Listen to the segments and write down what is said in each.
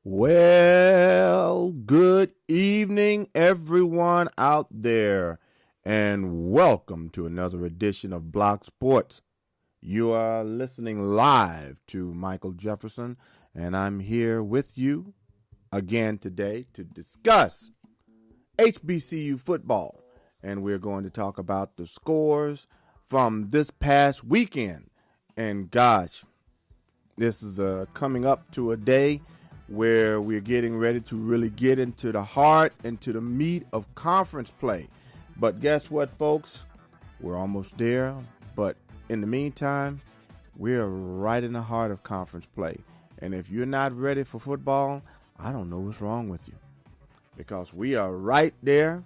Well, good evening, everyone out there, and welcome to another edition of B.L.O.K Sports. You are listening live to Michael Jefferson, and I'm here with you again today to discuss HBCU football. And we're going to talk about the scores from this past weekend. And gosh, this is coming up to a day where we're getting ready to really get into the heart and to the meat of conference play. But guess what, folks? We're almost there. But in the meantime, we're right in the heart of conference play. And if you're not ready for football, I don't know what's wrong with you. Because we are right there,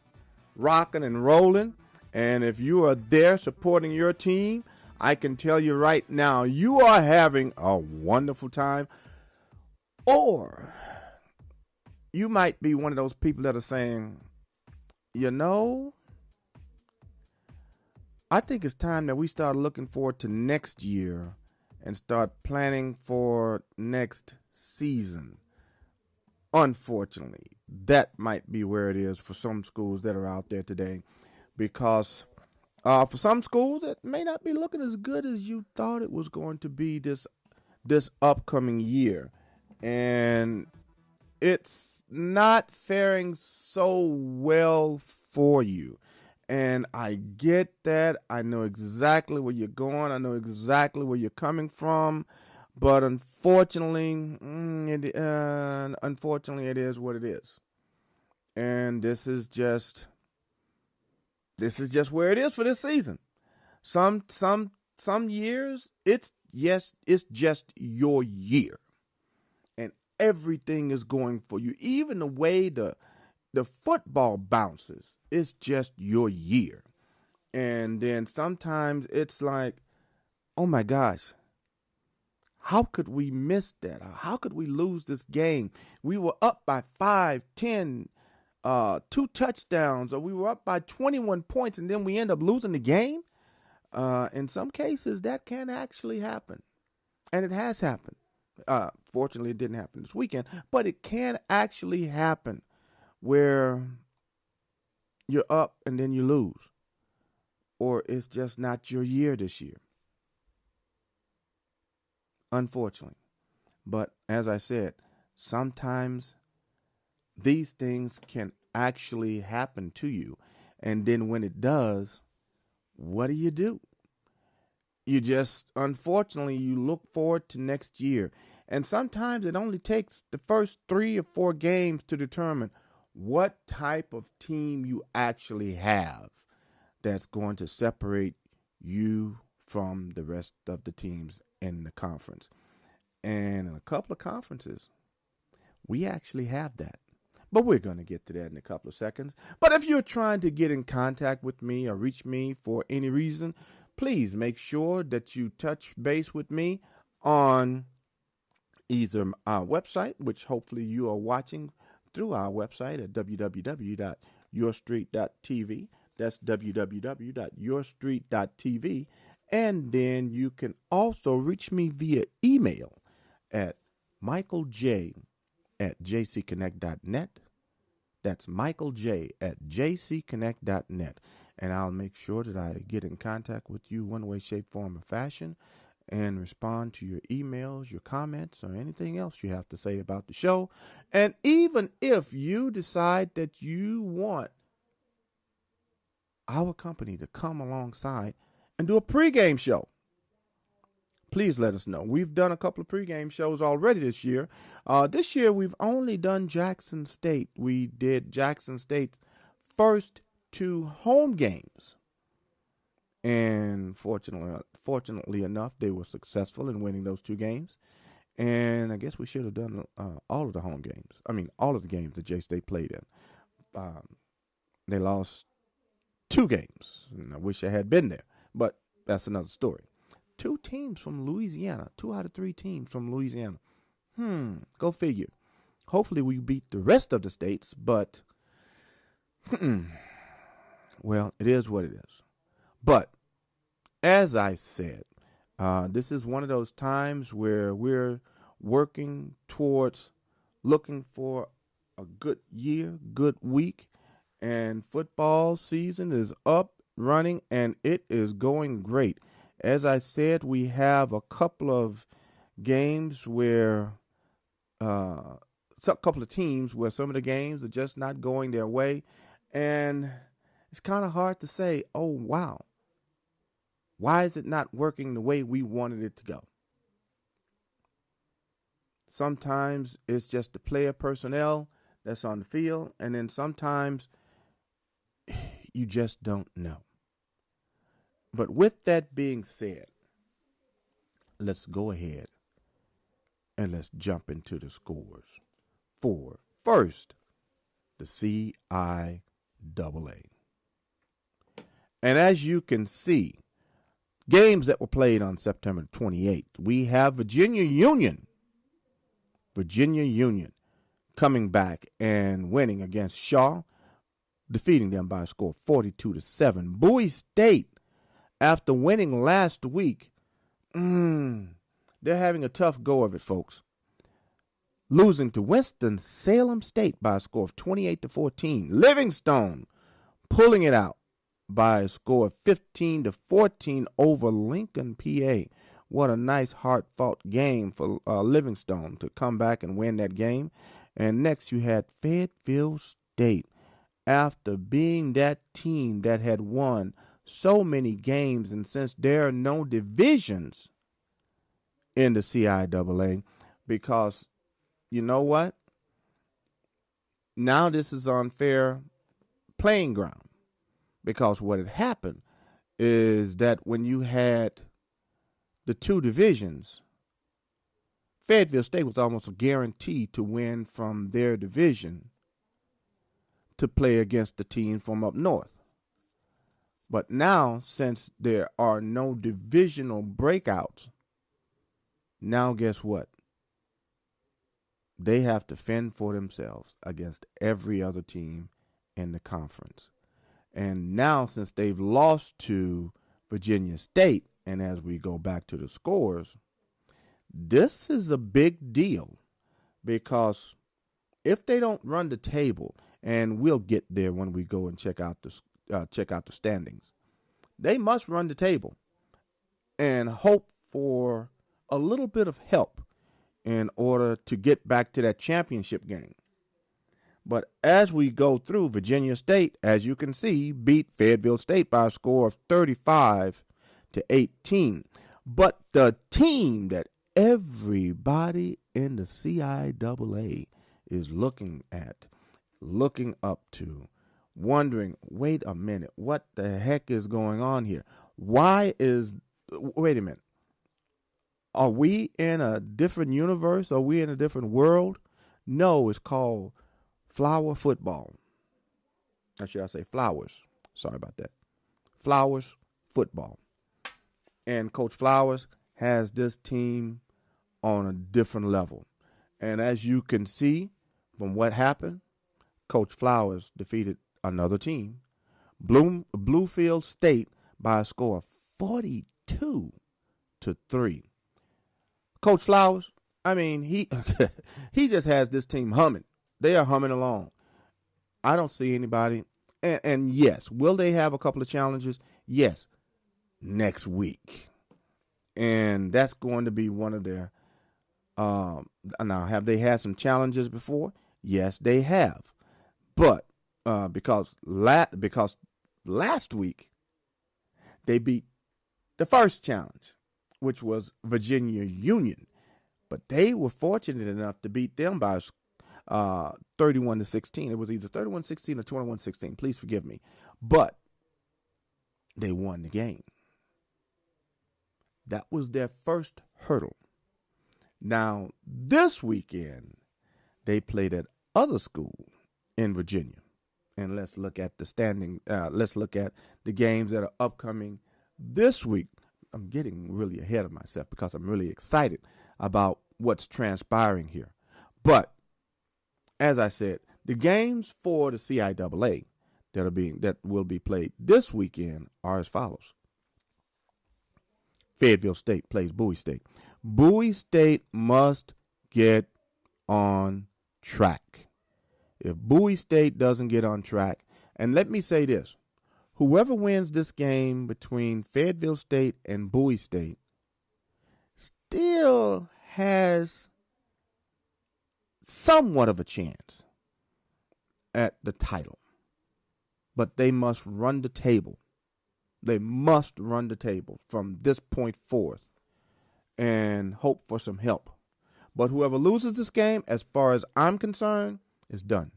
rocking and rolling. And if you are there supporting your team, I can tell you right now, you are having a wonderful time. Or you might be one of those people that are saying, you know, I think it's time that we start looking forward to next year and start planning for next season. Unfortunately, that might be where it is for some schools that are out there today, because For some schools, it may not be looking as good as you thought it was going to be this upcoming year, and it's not faring so well for you. And I get that. I know exactly where you're going. I know exactly where you're coming from. But unfortunately, unfortunately, it is what it is. And this is just where it is for this season. Some years it's just your year, and everything is going for you. Even the way the football bounces, it's just your year. And then sometimes it's like, oh my gosh, how could we miss that? How could we lose this game? We were up by 5, 10, 2 touchdowns, or we were up by 21 points, and then we end up losing the game. In some cases, that can actually happen, and it has happened. Fortunately, it didn't happen this weekend, but it can actually happen where you're up and then you lose, or it's just not your year this year, unfortunately. But as I said, sometimes these things can actually happen to you. And then when it does, what do? You just, unfortunately, you look forward to next year. And sometimes it only takes the first 3 or 4 games to determine what type of team you actually have that's going to separate you from the rest of the teams in the conference. And in a couple of conferences, we actually have that. But we're going to get to that in a couple of seconds. But if you're trying to get in contact with me or reach me for any reason, please make sure that you touch base with me on either our website, which hopefully you are watching through our website at www.yourstreet.tv. That's www.yourstreet.tv. And then you can also reach me via email at michaelj@jcconnect.net. That's michaelj@jcconnect.net. And I'll make sure that I get in contact with you one way, shape, form, or fashion and respond to your emails, your comments, or anything else you have to say about the show. And even if you decide that you want our company to come alongside and do a pregame show, please let us know. We've done a couple of pregame shows already this year. This year, we've only done Jackson State. We did Jackson State's first 2 home games. And fortunately enough, they were successful in winning those 2 games. And I guess we should have done all of the home games. I mean, all of the games that J-State played in. They lost 2 games. And I wish I had been there. But that's another story. 2 teams from Louisiana. 2 out of 3 teams from Louisiana. Go figure. Hopefully we beat the rest of the states, but well, it is what it is. But as I said, this is one of those times where we're working towards looking for a good year, good week, and football season is up, running, and it is going great. As I said, we have a couple of games where a couple of teams where some of the games are just not going their way, and it's kind of hard to say, oh, wow, why is it not working the way we wanted it to go? Sometimes it's just the player personnel that's on the field, and then sometimes you just don't know. But with that being said, let's go ahead and let's jump into the scores for first the CIAA. And as you can see, games that were played on September 28th, we have Virginia Union coming back and winning against Shaw, defeating them by a score of 42-7. Bowie State, after winning last week, they're having a tough go of it, folks. Losing to Winston-Salem State by a score of 28-14. Livingstone pulling it out by a score of 15-14 over Lincoln, PA. What a nice, hard-fought game for Livingstone to come back and win that game. And next you had Fayetteville State. After being that team that had won so many games, and since there are no divisions in the CIAA, because you know what? Now this is unfair playing ground, because what had happened is that when you had the two divisions, Fayetteville State was almost a guarantee to win from their division to play against the team from up north. But now, since there are no divisional breakouts, now guess what? They have to fend for themselves against every other team in the conference. And now, since they've lost to Virginia State, and as we go back to the scores, this is a big deal, because if they don't run the table, and we'll get there when we go and check out the standings, they must run the table and hope for a little bit of help in order to get back to that championship game. But as we go through, Virginia State, as you can see, beat Fayetteville State by a score of 35-18. But the team that everybody in the CIAA is looking at, looking up to, wondering, wait a minute, what the heck is going on here? Wait a minute. Are we in a different universe? Are we in a different world? No, it's called flower football. Or should I say Flowers? Sorry about that. Flowers football. And Coach Flowers has this team on a different level. And as you can see from what happened, Coach Flowers defeated another team, Bluefield State, by a score of 42-3. Coach Flowers, I mean, he he just has this team humming. They are humming along. I don't see anybody. And yes, will they have a couple of challenges? Yes, next week. And that's going to be one of their now, have they had some challenges before? Yes, they have. But because last week they beat the first challenge, which was Virginia Union. But they were fortunate enough to beat them by 31-16. It was either 31-16 or 21-16. Please forgive me. But they won the game. That was their first hurdle. Now, this weekend, they played at other school in Virginia. And let's look at the standing. Let's look at the games that are upcoming this week. I'm getting really ahead of myself because I'm really excited about what's transpiring here. But as I said, the games for the CIAA that will be played this weekend are as follows. Fayetteville State plays Bowie State. Bowie State must get on track. If Bowie State doesn't get on track, and let me say this, whoever wins this game between Fayetteville State and Bowie State still has somewhat of a chance at the title. But they must run the table. They must run the table from this point forth and hope for some help. But whoever loses this game, as far as I'm concerned, is done.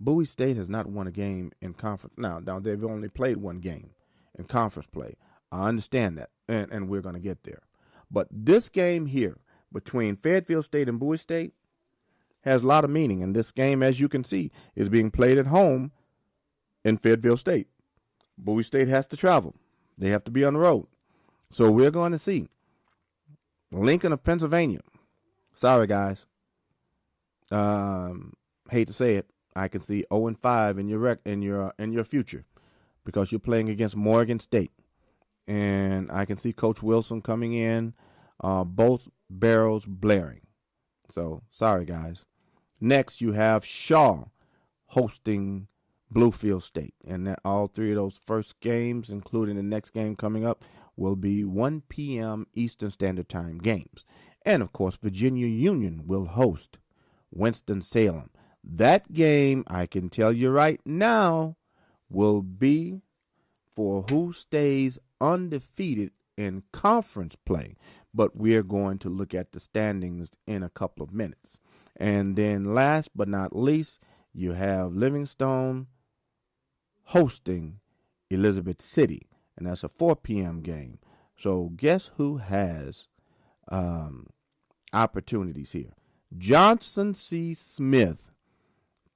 Bowie State has not won a game in conference. Now they've only played one game in conference play. I understand that, and we're going to get there. But this game here between Fayetteville State and Bowie State has a lot of meaning. And this game, as you can see, is being played at home in Fayetteville State. Bowie State has to travel. They have to be on the road. So we're going to see Lincoln of Pennsylvania. Sorry, guys. Hate to say it. I can see 0-5 in your future because you're playing against Morgan State. And I can see Coach Wilson coming in, both barrels blaring. So, sorry, guys. Next, you have Shaw hosting Bluefield State. And that all three of those first games, including the next game coming up, will be 1 p.m. Eastern Standard Time games. And, of course, Virginia Union will host Winston-Salem. That game, I can tell you right now, will be for who stays undefeated in conference play. But we're going to look at the standings in a couple of minutes. And then last but not least, you have Livingstone hosting Elizabeth City, and that's a 4 p.m. game. So guess who has opportunities here? Johnson C. Smith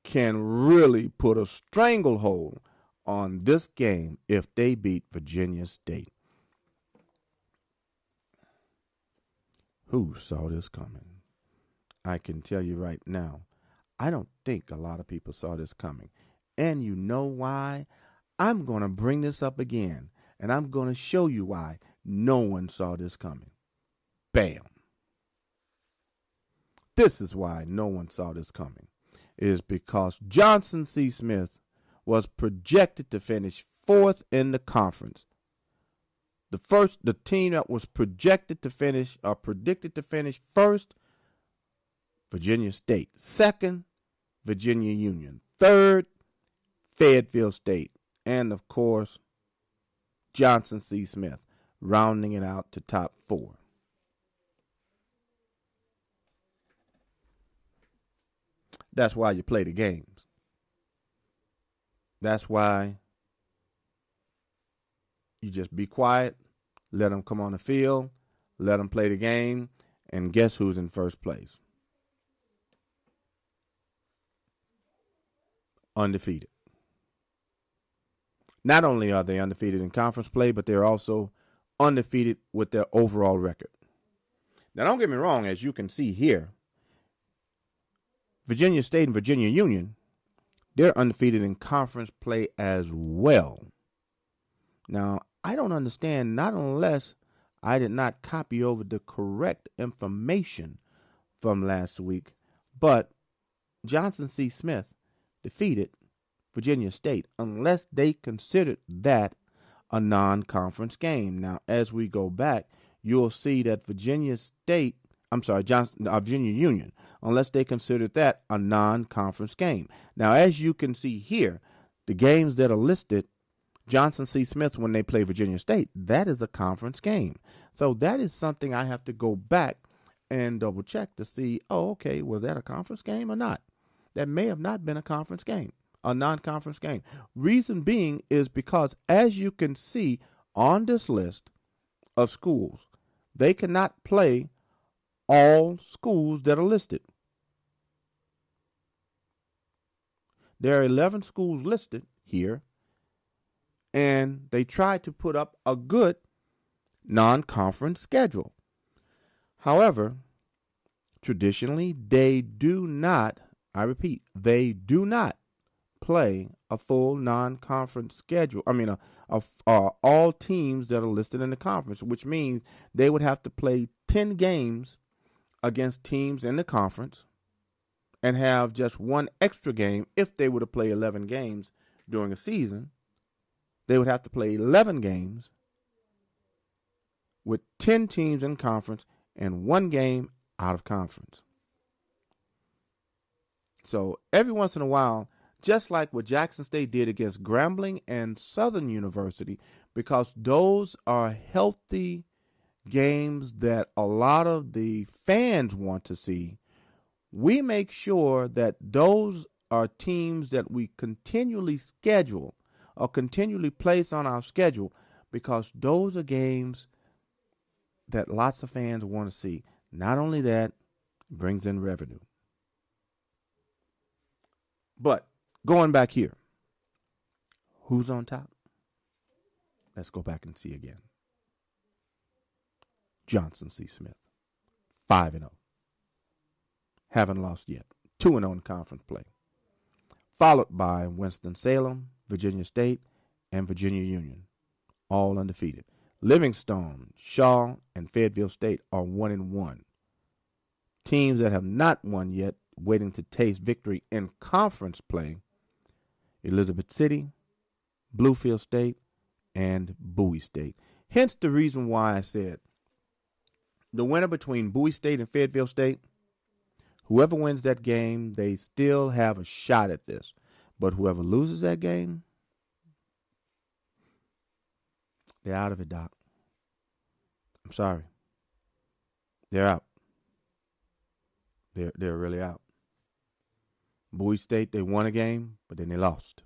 can really put a stranglehold on this game if they beat Virginia State. Who saw this coming? I can tell you right now, I don't think a lot of people saw this coming. And you know why? I'm going to bring this up again, and I'm going to show you why no one saw this coming. Bam. This is why no one saw this coming. It is because Johnson C. Smith was projected to finish fourth in the conference. The team that was predicted to finish first, Virginia State. Second, Virginia Union. Third, Fayetteville State. And, of course, Johnson C. Smith, rounding it out to top four. That's why you play the games. That's why you just be quiet, let them come on the field, let them play the game, and guess who's in first place? Undefeated. Not only are they undefeated in conference play, but they're also undefeated with their overall record. Now, don't get me wrong, as you can see here, Virginia State and Virginia Union, they're undefeated in conference play as well. Now, I don't understand, not unless I did not copy over the correct information from last week, but Johnson C. Smith defeated Virginia State unless they considered that a non-conference game. Now, as we go back, you'll see that Virginia Union, unless they considered that a non-conference game. Now, as you can see here, the games that are listed, Johnson C. Smith, when they play Virginia State, that is a conference game. So that is something I have to go back and double check to see, okay, was that a conference game or not? That may have not been a conference game, a non-conference game. Reason being is because, as you can see on this list of schools, they cannot play all schools that are listed. There are 11 schools listed here, and they tried to put up a good non-conference schedule. However, traditionally, they do not, I repeat, they do not play a full non-conference schedule. All teams that are listed in the conference, which means they would have to play 10 games against teams in the conference and have just one extra game. If they were to play 11 games during a season, they would have to play 11 games with 10 teams in conference and one game out of conference. So every once in a while, just like what Jackson State did against Grambling and Southern University, because those are healthy games that a lot of the fans want to see, we make sure that those are teams that we continually schedule or continually place on our schedule, because those are games that lots of fans want to see. Not only that, it brings in revenue. But going back here, who's on top? Let's go back and see again. Johnson C. Smith, 5-0. Haven't lost yet. 2-0 in conference play. Followed by Winston-Salem, Virginia State, and Virginia Union, all undefeated. Livingstone, Shaw, and Fayetteville State are 1-1. Teams that have not won yet, waiting to taste victory in conference play, Elizabeth City, Bluefield State, and Bowie State. Hence the reason why I said the winner between Bowie State and Fayetteville State, whoever wins that game, they still have a shot at this. But whoever loses that game, they're out of it, Doc. I'm sorry. They're out. They're really out. Bowie State, they won a game, but then they lost.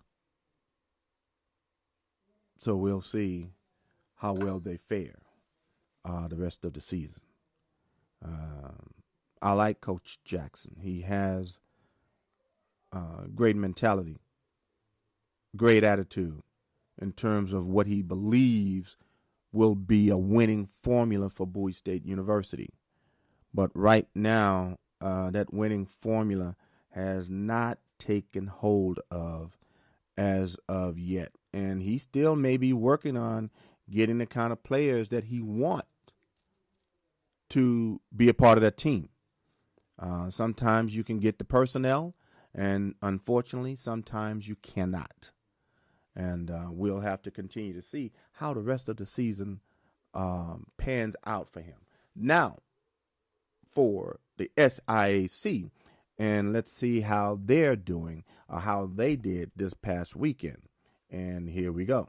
So we'll see how well they fare the rest of the season. I like Coach Jackson. He has great mentality, great attitude in terms of what he believes will be a winning formula for Bowie State University. But right now, that winning formula has not taken hold of as of yet. And he still may be working on getting the kind of players that he wants to be a part of that team. Sometimes you can get the personnel, and unfortunately, sometimes you cannot. And we'll have to continue to see how the rest of the season pans out for him. Now, for the SIAC, and let's see how they're doing, or how they did this past weekend. And here we go.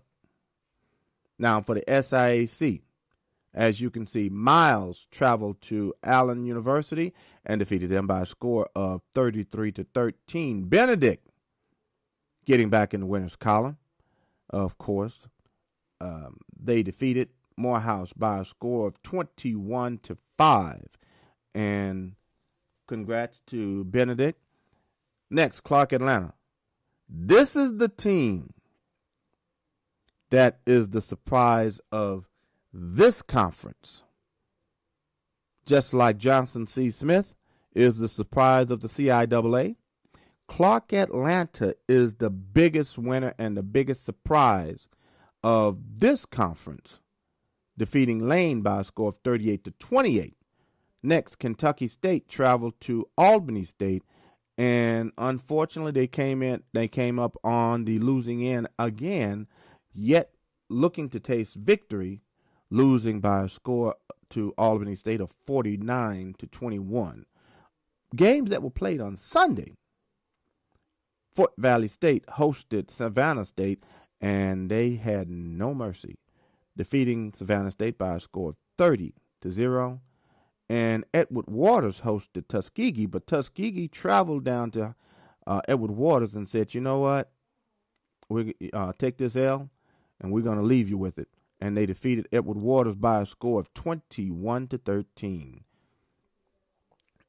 Now, for the SIAC, as you can see, Miles traveled to Allen University and defeated them by a score of 33-13. Benedict getting back in the winner's column. Of course, they defeated Morehouse by a score of 21-5. And congrats to Benedict. Next, Clark Atlanta. This is the team that is the surprise of this conference. Just like Johnson C. Smith is the surprise of the CIAA, Clark Atlanta is the biggest winner and the biggest surprise of this conference, defeating Lane by a score of 38-28. Next, Kentucky State traveled to Albany State, and unfortunately they came up on the losing end again, yet looking to taste victory, losing by a score to Albany State of 49-21. Games that were played on Sunday. Fort Valley State hosted Savannah State, and they had no mercy, defeating Savannah State by a score of 30-0. And Edward Waters hosted Tuskegee, but Tuskegee traveled down to Edward Waters and said, you know what, we take this L, and we're going to leave you with it. And they defeated Edward Waters by a score of 21-13.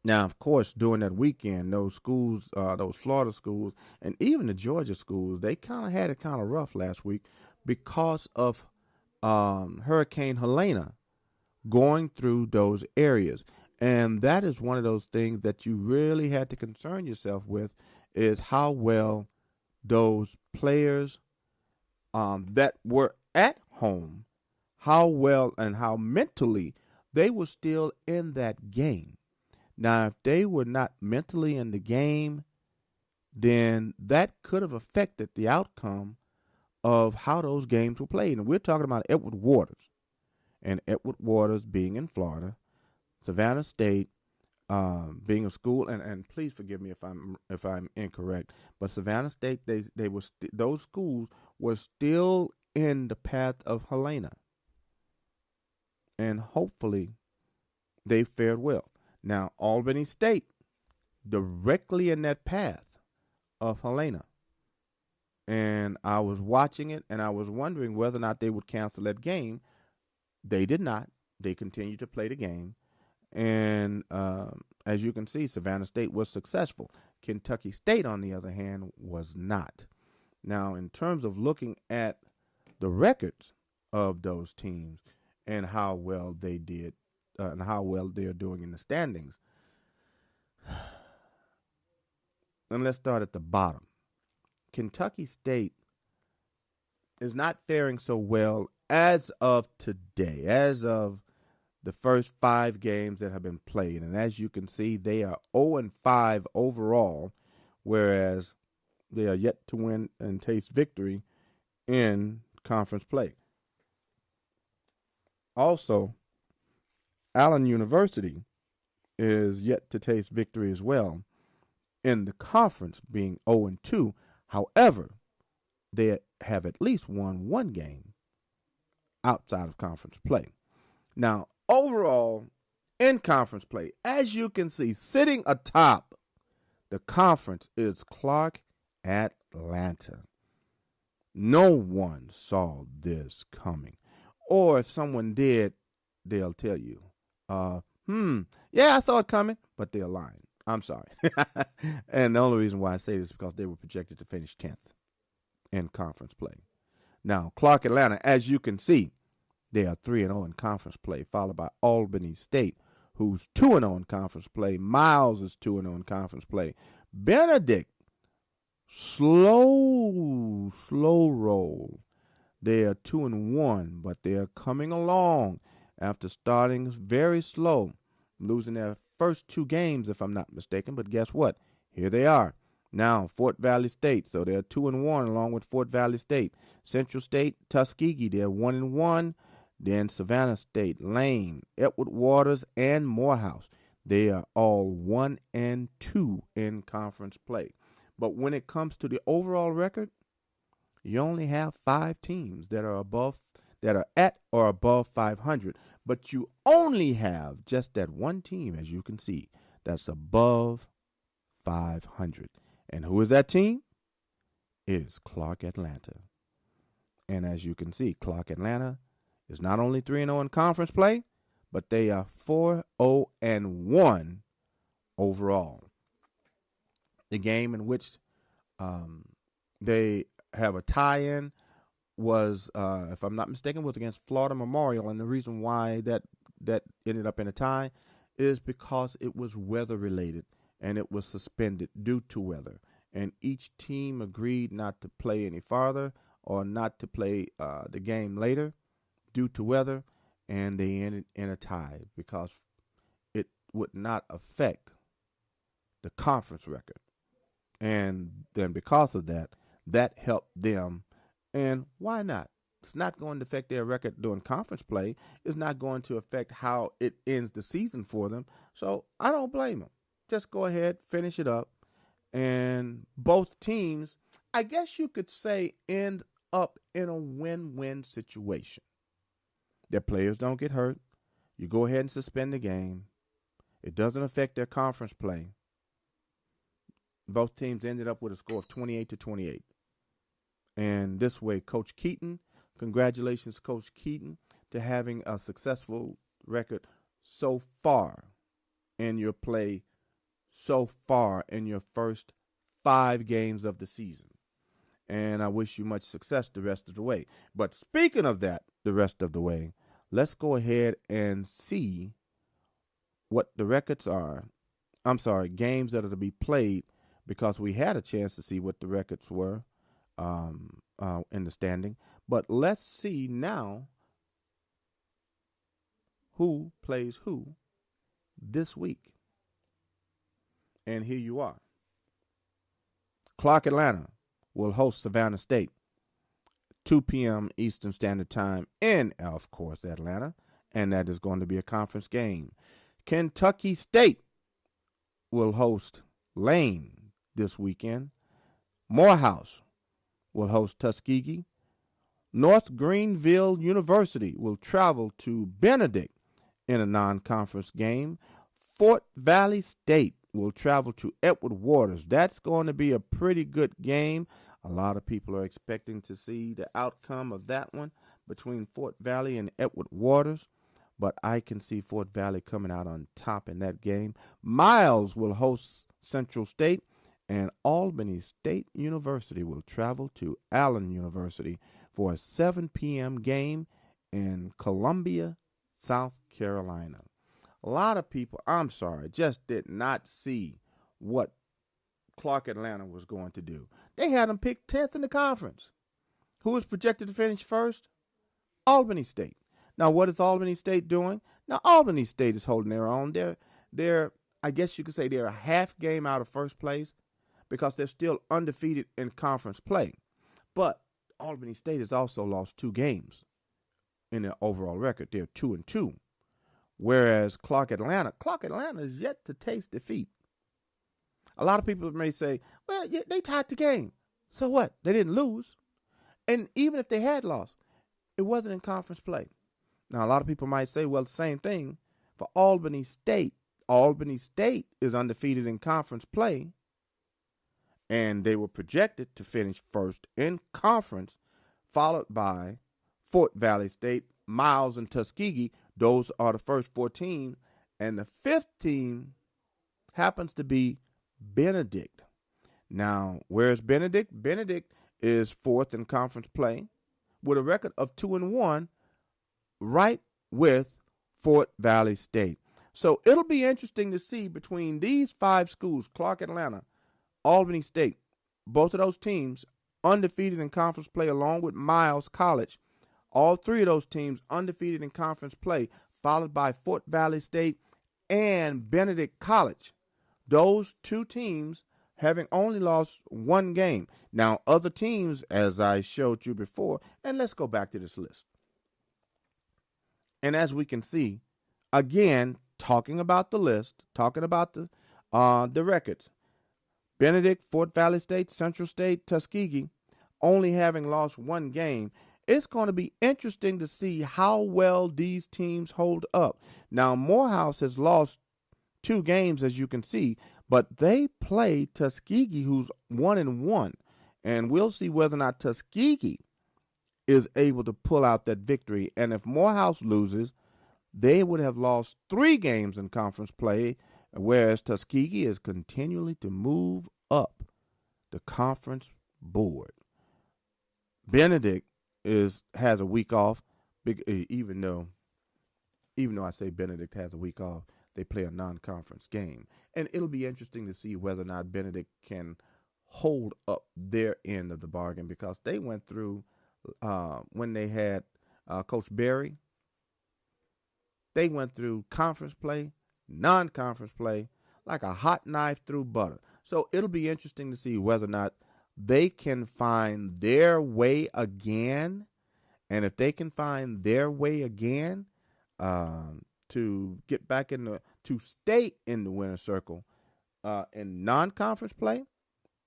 Now, of course, during that weekend, those schools, those Florida schools, and even the Georgia schools, they kind of had it kind of rough last week because of Hurricane Helena going through those areas. And that is one of those things that you really had to concern yourself with, is how well those players that were at home, how well and how mentally they were still in that game. Now, if they were not mentally in the game, then that could have affected the outcome of how those games were played. And we're talking about Edward Waters. And Edward Waters being in Florida, Savannah State being a school, and please forgive me if I'm incorrect, but Savannah State, they were those schools were still in the path of Helena, and hopefully they fared well. Now, Albany State, directly in that path of Helena. And I was watching it, and I was wondering whether or not they would cancel that game. They did not. They continued to play the game. And as you can see, Savannah State was successful. Kentucky State, on the other hand, was not. Now, in terms of looking at the records of those teams and how well they did, and how well they're doing in the standings. And let's start at the bottom. Kentucky State is not faring so well as of today, as of the first 5 games that have been played. And as you can see, they are 0-5 overall, whereas They are yet to win and taste victory in conference play. Also, Allen University is yet to taste victory as well in the conference, being 0-2. However, they have at least won one game outside of conference play. Now, overall, in conference play, as you can see, sitting atop the conference is Clark Atlanta. No one saw this coming. Or if someone did, they'll tell you, yeah, I saw it coming, but they're lying. I'm sorry. And the only reason why I say this is because they were projected to finish 10th in conference play. Now, Clark Atlanta, as you can see, they are 3-0 in conference play, followed by Albany State, who's 2-0 in conference play. Miles is 2-0 in conference play. Benedict, slow roll. They are 2-1, but they are coming along after starting very slow, losing their first two games, if I'm not mistaken. But guess what? Here they are. Now, Fort Valley State, so they're 2-1 along with Fort Valley State. Central State, Tuskegee, they're 1-1. Then Savannah State, Lane, Edward Waters, and Morehouse. They are all 1-2 in conference play. But when it comes to the overall record, you only have 5 teams that are at or above 500. But you only have just that one team, as you can see, that's above 500. And who is that team? It is Clark Atlanta. And as you can see, Clark Atlanta is not only 3-0 in conference play, but they are 4-0-1 overall. The game in which they have a tie-in was, if I'm not mistaken, was against Florida Memorial. And the reason why that ended up in a tie is because it was weather-related and it was suspended due to weather. And each team agreed not to play any farther or not to play the game later due to weather, and they ended in a tie because it would not affect the conference record. And then because of that, that helped them. And why not? It's not going to affect their record during conference play. It's not going to affect how it ends the season for them. So I don't blame them. Just go ahead, finish it up. And both teams, I guess you could say, end up in a win-win situation. Their players don't get hurt. You go ahead and suspend the game. It doesn't affect their conference play. Both teams ended up with a score of 28-28. And this way, Coach Keaton, congratulations, Coach Keaton, to having a successful record so far in your play, so far in your first 5 games of the season. And I wish you much success the rest of the way. But speaking of that, the rest of the way, let's go ahead and see what the records are. I'm sorry, games that are to be played, because we had a chance to see what the records were in the standing. But let's see now who plays who this week. And here you are. Clark Atlanta will host Savannah State, 2 p.m. Eastern Standard Time in, of course, Atlanta, and that is going to be a conference game. Kentucky State will host Lane this weekend. Morehouse will host Tuskegee. North Greenville University will travel to Benedict in a non-conference game. Fort Valley State will travel to Edward Waters. That's going to be a pretty good game. A lot of people are expecting to see the outcome of that one between Fort Valley and Edward Waters, but I can see Fort Valley coming out on top in that game. Miles will host Central State, and Albany State University will travel to Allen University for a 7 p.m. game in Columbia, South Carolina. A lot of people, I'm sorry, just did not see what Clark Atlanta was going to do. They had them picked 10th in the conference. Who was projected to finish first? Albany State. Now, what is Albany State doing? Now, Albany State is holding their own. They're I guess you could say they're a half game out of first place, because they're still undefeated in conference play. But Albany State has also lost 2 games in their overall record. They're 2-2. Whereas Clark Atlanta is yet to taste defeat. A lot of people may say, well, yeah, they tied the game. So what? They didn't lose. And even if they had lost, it wasn't in conference play. Now, a lot of people might say, well, the same thing for Albany State. Albany State is undefeated in conference play, and they were projected to finish first in conference, followed by Fort Valley State, Miles, and Tuskegee. Those are the first 4 teams, and the 5th team happens to be Benedict. Now, where's Benedict? Benedict is 4th in conference play with a record of 2-1, right with Fort Valley State. So it'll be interesting to see between these 5 schools, Clark Atlanta, Albany State, both of those teams undefeated in conference play along with Miles College. All 3 of those teams undefeated in conference play, followed by Fort Valley State and Benedict College. Those 2 teams having only lost 1 game. Now, other teams, as I showed you before, and let's go back to this list. And as we can see, again, talking about the list, talking about the records, Benedict, Fort Valley State, Central State, Tuskegee, only having lost 1 game. It's going to be interesting to see how well these teams hold up. Now, Morehouse has lost 2 games, as you can see, but they play Tuskegee, who's 1-1, and we'll see whether or not Tuskegee is able to pull out that victory. And if Morehouse loses, they would have lost 3 games in conference play, whereas Tuskegee is continually to move up the conference board. Benedict has a week off, even though I say Benedict has a week off, they play a non-conference game. And it'll be interesting to see whether or not Benedict can hold up their end of the bargain, because they went through, when they had Coach Berry, they went through conference play, non-conference play, like a hot knife through butter. So it'll be interesting to see whether or not they can find their way again. And if they can find their way again, to get back to stay in the winner's circle in non-conference play,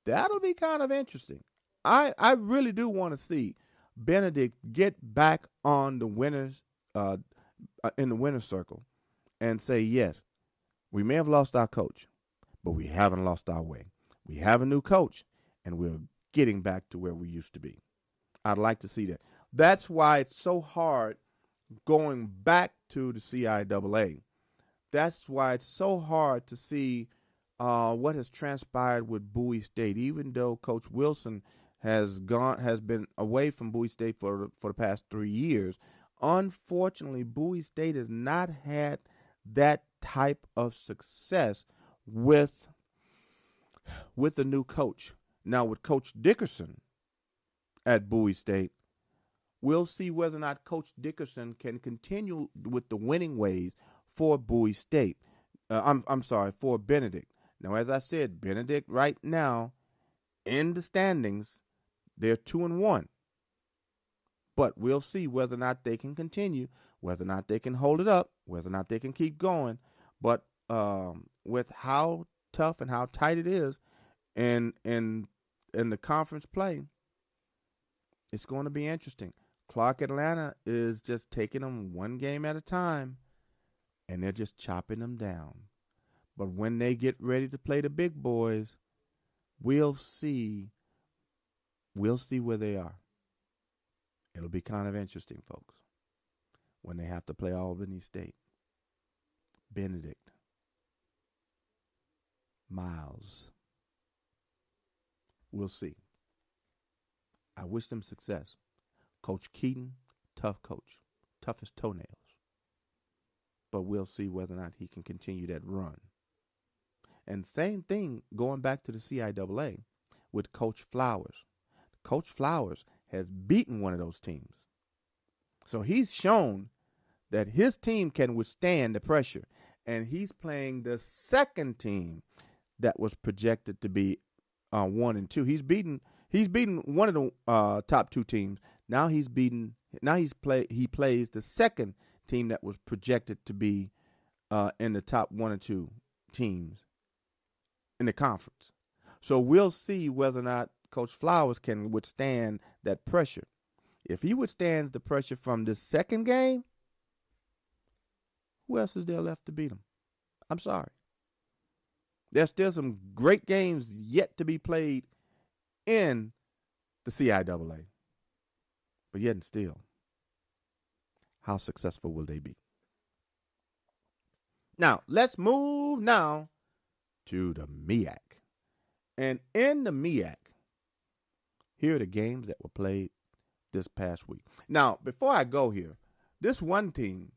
that'll be kind of interesting. I really do want to see Benedict get back on the winners in the winner's circle and say, yes, we may have lost our coach, but we haven't lost our way. We have a new coach, and we're getting back to where we used to be. I'd like to see that. That's why it's so hard going back to the CIAA. That's why it's so hard to see what has transpired with Bowie State. Even though Coach Wilson has been away from Bowie State for the past 3 years, unfortunately, Bowie State has not had that type of success with a new coach. Now, with Coach Dickerson at Bowie State, we'll see whether or not Coach Dickerson can continue with the winning ways for Bowie State. For Benedict. Now, as I said, Benedict right now in the standings, they're 2-1. But we'll see whether or not they can continue, whether or not they can hold it up, whether or not they can keep going. But with how tough and how tight it is in the conference play, it's going to be interesting. Clark Atlanta is just taking them 1 game at a time, and they're just chopping them down. But when they get ready to play the big boys, we'll see where they are. It'll be kind of interesting, folks, when they have to play Albany State, Benedict, Miles. We'll see. I wish them success. Coach Keaton, tough coach, tough as toenails. But we'll see whether or not he can continue that run. And same thing going back to the CIAA with Coach Flowers. Coach Flowers has beaten one of those teams. So he's shown that his team can withstand the pressure. And he's playing the second team that was projected to be 1-2. He's beaten one of the top two teams. Now he plays the second team that was projected to be in the top 1 or 2 teams in the conference. So we'll see whether or not Coach Flowers can withstand that pressure. If he withstands the pressure from this second game, who else is there left to beat him? I'm sorry. There's still some great games yet to be played in the CIAA. But yet and still, how successful will they be? Now, let's move now to the MEAC. And in the MEAC, here are the games that were played this past week. Now, before I go here, this one team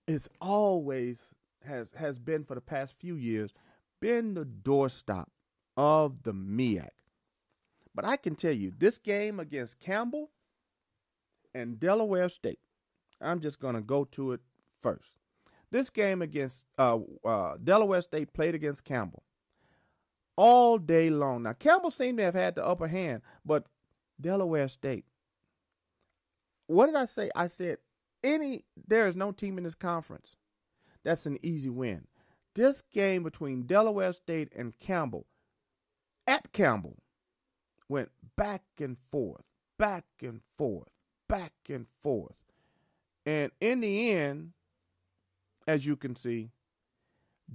is always has been for the past few years been the doorstop of the MEAC. But I can tell you, this game against Campbell and Delaware State, I'm just going to go to it first. This game against Delaware State played against Campbell all day long. Now, Campbell seemed to have had the upper hand, but Delaware State, what did I say? I said there is no team in this conference that's an easy win. This game between Delaware State and Campbell, at Campbell, went back and forth, back and forth, back and forth. And in the end, as you can see,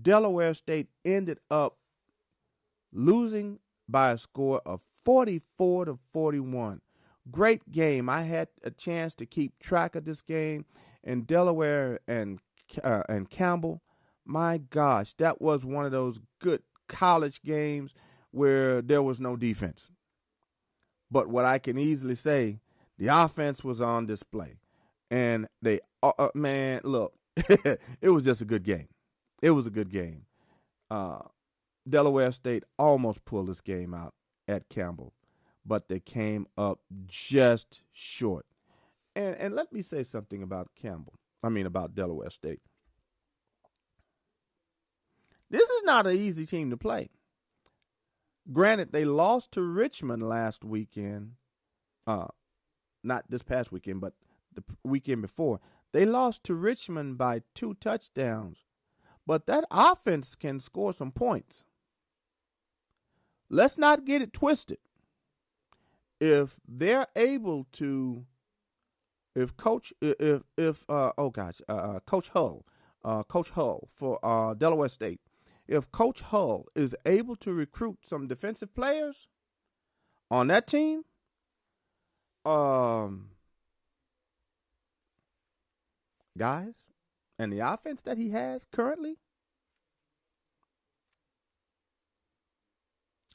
Delaware State ended up losing by a score of 44-41. Great game. I had a chance to keep track of this game, and Delaware and Campbell, my gosh, that was one of those good college games where there was no defense. But what I can easily say, the offense was on display. And they, man, look, it was just a good game. It was a good game. Delaware State almost pulled this game out at Campbell, but they came up just short. And let me say something about about Delaware State. This is not an easy team to play. Granted, they lost to Richmond last weekend. Not this past weekend, but the weekend before. They lost to Richmond by 2 touchdowns. But that offense can score some points. Let's not get it twisted. If they're able to, Coach Hull for Delaware State, if Coach Hull is able to recruit some defensive players on that team, guys, and the offense that he has currently,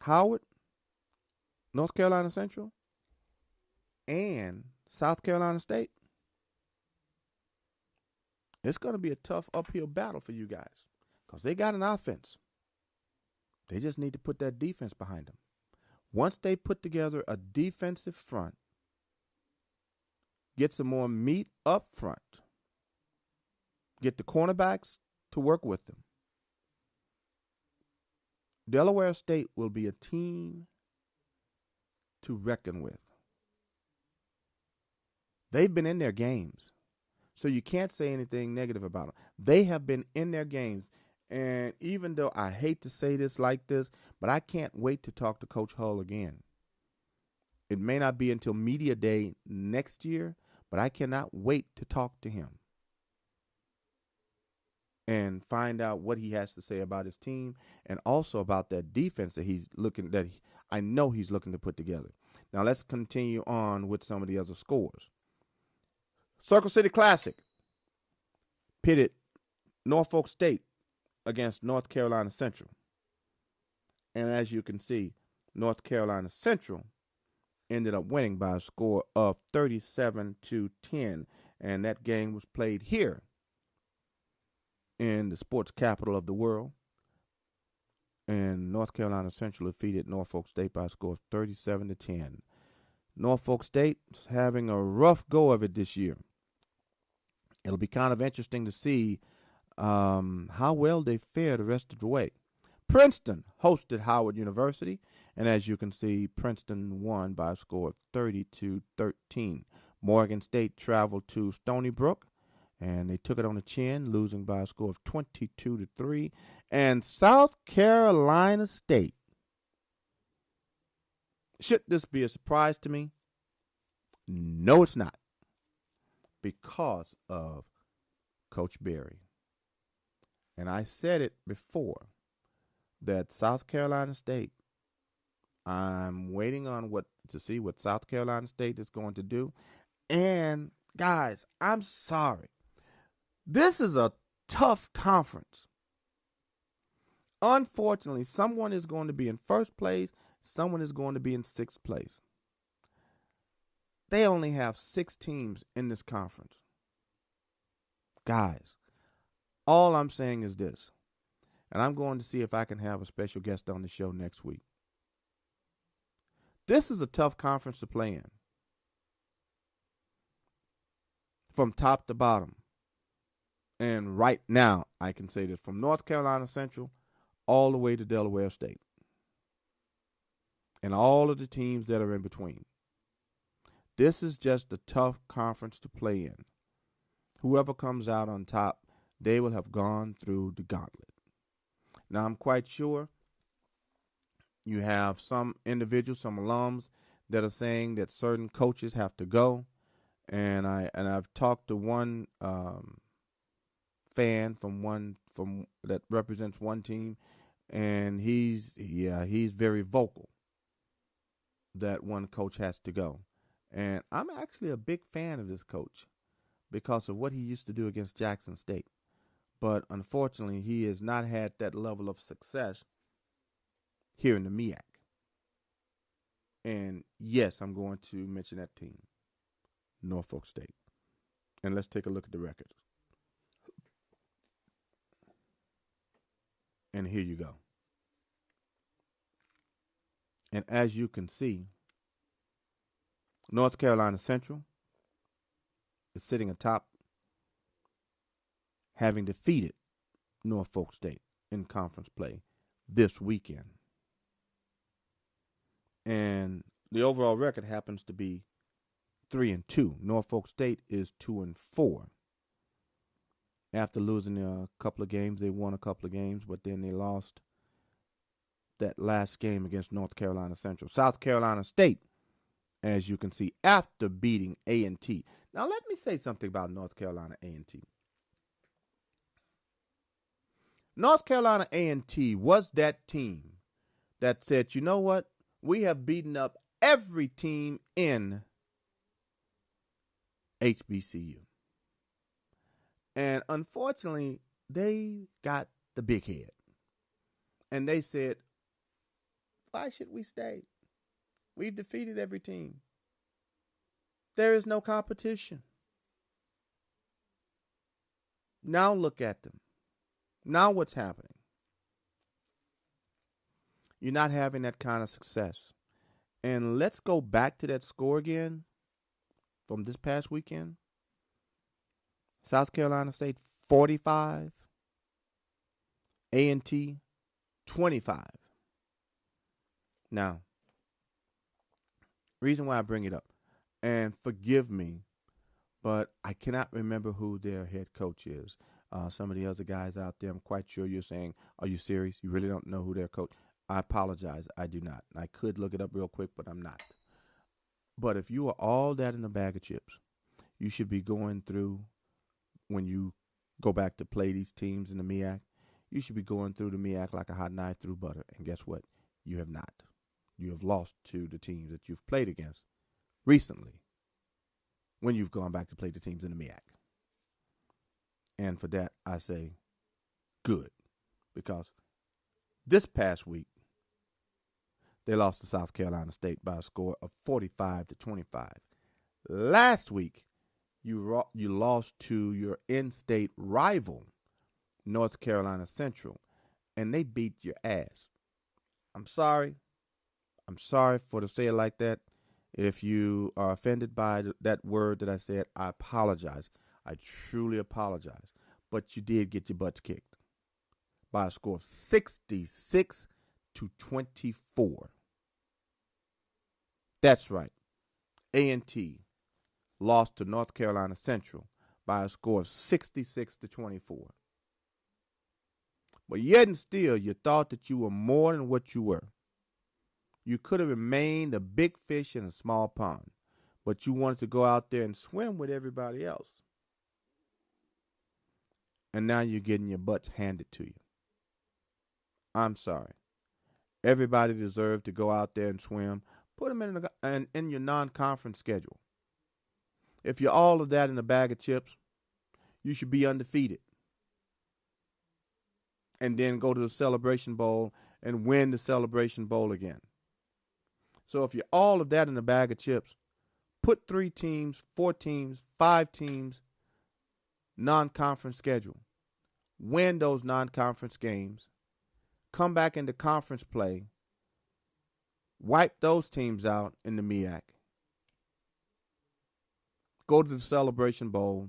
Howard, North Carolina Central, and South Carolina State, it's going to be a tough uphill battle for you guys because they got an offense. They just need to put that defense behind them. Once they put together a defensive front, get some more meat up front, get the cornerbacks to work with them, Delaware State will be a team to reckon with. They've been in their games, so you can't say anything negative about them. They have been in their games, and even though I hate to say this like this, but I can't wait to talk to Coach Hull again. It may not be until Media Day next year, but I cannot wait to talk to him and find out what he has to say about his team and also about that defense that I know he's looking to put together. Now let's continue on with some of the other scores. Circle City Classic pitted Norfolk State against North Carolina Central. And as you can see, North Carolina Central ended up winning by a score of 37-10. And that game was played here in the sports capital of the world. And North Carolina Central defeated Norfolk State by a score of 37-10. Norfolk State is having a rough go of it this year. It'll be kind of interesting to see how well they fare the rest of the way. Princeton hosted Howard University, and as you can see, Princeton won by a score of 30-13. Morgan State traveled to Stony Brook, and they took it on the chin, losing by a score of 22-3. And South Carolina State. Should this be a surprise to me? No, it's not, because of Coach Berry. And I said it before that South Carolina State, I'm waiting on to see what South Carolina State is going to do. And guys, I'm sorry. This is a tough conference. Unfortunately, someone is going to be in first place, someone is going to be in sixth place. They only have 6 teams in this conference. Guys, all I'm saying is this, and I'm going to see if I can have a special guest on the show next week. This is a tough conference to play in, from top to bottom. And right now, I can say that from North Carolina Central all the way to Delaware State, and all of the teams that are in between. This is just a tough conference to play in. Whoever comes out on top, they will have gone through the gauntlet. Now, I'm quite sure you have some individuals, some alums that are saying that certain coaches have to go. And I've talked to one fan from that represents one team, and he's very vocal that one coach has to go. And I'm actually a big fan of this coach because of what he used to do against Jackson State. But unfortunately, he has not had that level of success here in the MEAC. And yes, I'm going to mention that team, Norfolk State. And let's take a look at the record. And here you go. And as you can see, North Carolina Central is sitting atop, having defeated Norfolk State in conference play this weekend. And the overall record happens to be 3-2. Norfolk State is 2-4. After losing a couple of games, they won a couple of games, but then they lost that last game against North Carolina Central. South Carolina State, as you can see, after beating A&T. Now, let me say something about North Carolina A&T. North Carolina A&T was that team that said, you know what? We have beaten up every team in HBCU. And unfortunately, they got the big head. And they said, why should we stay? We've defeated every team. There is no competition. Now look at them. Now what's happening? You're not having that kind of success. And let's go back to that score again from this past weekend. South Carolina State 45, A&T 25. Now, reason why I bring it up, and forgive me, but I cannot remember who their head coach is. Some of the other guys out there, I'm quite sure you're saying, are you serious? You really don't know who their coach? I apologize. I do not. I could look it up real quick, but I'm not. But if you are all that in a bag of chips, you should be going through, when you go back to play these teams in the MEAC, you should be going through the MEAC like a hot knife through butter. And guess what? You have not. You have lost to the teams that you've played against recently when you've gone back to play the teams in the MEAC. And for that, I say good, because this past week, they lost to South Carolina State by a score of 45-25. Last week, you lost to your in-state rival, North Carolina Central, and they beat your ass. I'm sorry. I'm sorry for to say it like that. If you are offended by that word that I said, I apologize. I truly apologize. But you did get your butts kicked by a score of 66-24. That's right. A&T lost to North Carolina Central by a score of 66-24. But yet and still, you thought that you were more than what you were. You could have remained a big fish in a small pond, but you wanted to go out there and swim with everybody else. And now you're getting your butts handed to you. I'm sorry. Everybody deserves to go out there and swim. Put them in your non-conference schedule. If you're all of that in a bag of chips, you should be undefeated. And then go to the Celebration Bowl and win the Celebration Bowl again. So if you're all of that in a bag of chips, put 3 teams, 4 teams, 5 teams, non-conference schedule. Win those non-conference games. Come back into conference play. Wipe those teams out in the MEAC. Go to the Celebration Bowl.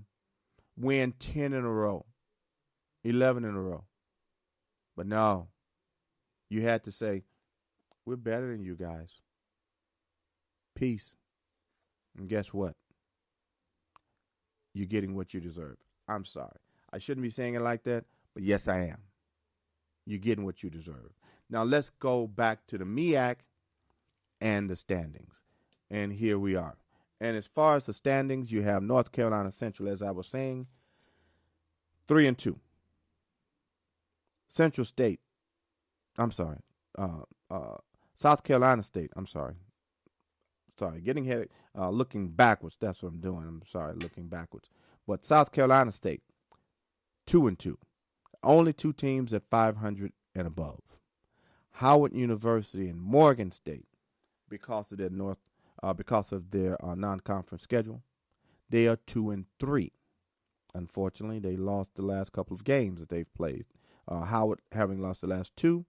Win 10 in a row. 11 in a row. But no, you had to say, we're better than you guys. Peace. And guess what? You're getting what you deserve. I'm sorry. I shouldn't be saying it like that, but yes, I am. You're getting what you deserve. Now let's go back to the MEAC and the standings. And here we are. And as far as the standings, you have North Carolina Central, as I was saying, 3-2. Central State, South Carolina State, getting headed, looking backwards, that's what I'm doing, looking backwards. But South Carolina State, 2-2, only 2 teams at 500 and above. Howard University and Morgan State, because of their non-conference schedule, they are 2-3. Unfortunately, they lost the last couple of games that they've played. Howard having lost the last 2,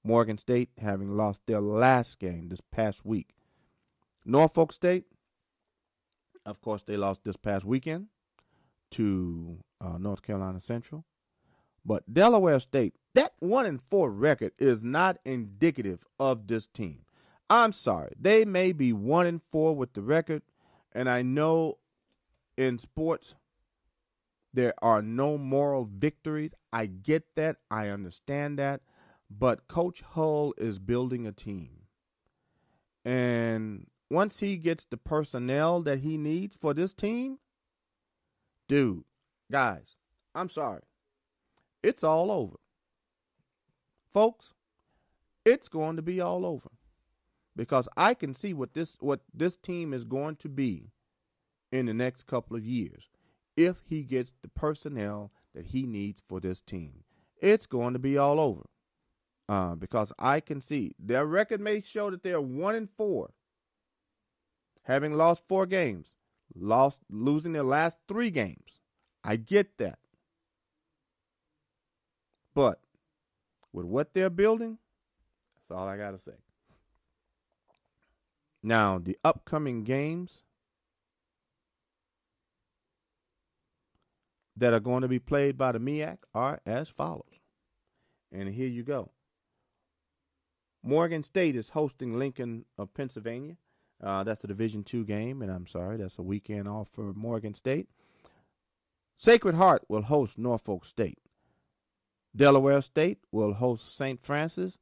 Morgan State having lost their last game this past week. Norfolk State, of course, they lost this past weekend to North Carolina Central. But Delaware State, that 1-4 record is not indicative of this team. I'm sorry. They may be 1-4 with the record, and I know in sports there are no moral victories. I get that. I understand that. But Coach Hull is building a team. And once he gets the personnel that he needs for this team, dude, guys, I'm sorry. It's all over. Folks, it's going to be all over. Because I can see what this team is going to be in the next couple of years if he gets the personnel that he needs for this team. It's going to be all over. Because I can see their record may show that they're 1-4, having lost 4 games, losing their last 3 games. I get that. But with what they're building, that's all I got to say. Now, the upcoming games that are going to be played by the MEAC are as follows. And here you go. Morgan State is hosting Lincoln of Pennsylvania. That's a Division II game, and I'm sorry, that's a weekend off for Morgan State. Sacred Heart will host Norfolk State. Delaware State will host St. Francis.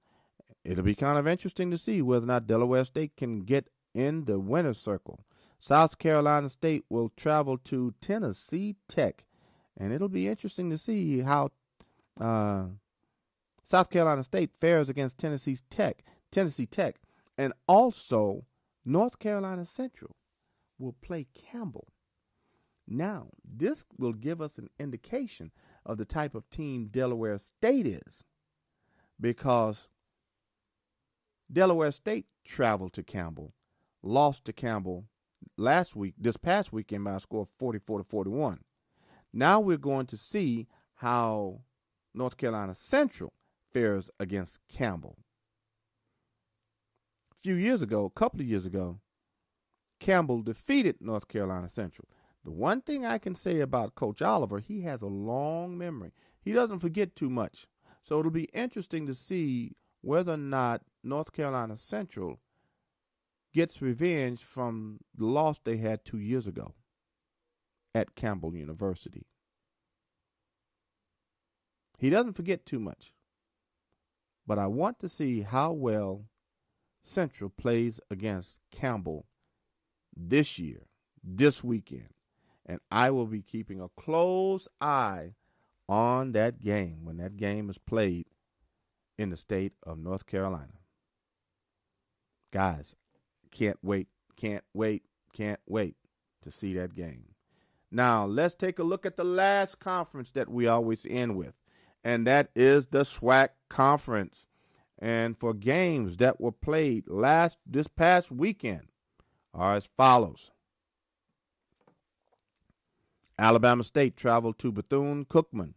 It'll be kind of interesting to see whether or not Delaware State can get in the winner's circle. South Carolina State will travel to Tennessee Tech, and it'll be interesting to see how South Carolina State fares against Tennessee Tech, and also North Carolina Central will play Campbell. Now, this will give us an indication of the type of team Delaware State is, because Delaware State traveled to Campbell, lost to Campbell this past weekend by a score of 44-41. Now we're going to see how North Carolina Central fares against Campbell. A couple of years ago, Campbell defeated North Carolina Central. The one thing I can say about Coach Oliver, he has a long memory. He doesn't forget too much. So it'll be interesting to see whether or not North Carolina Central gets revenge from the loss they had 2 years ago at Campbell University. He doesn't forget too much, but I want to see how well Central plays against Campbell this year, this weekend. And I will be keeping a close eye on that game when that game is played in the state of North Carolina. Guys, can't wait to see that game. Now, let's take a look at the last conference that we always end with, and that is the SWAC conference. And for games that were played this past weekend are as follows. Alabama State traveled to Bethune-Cookman,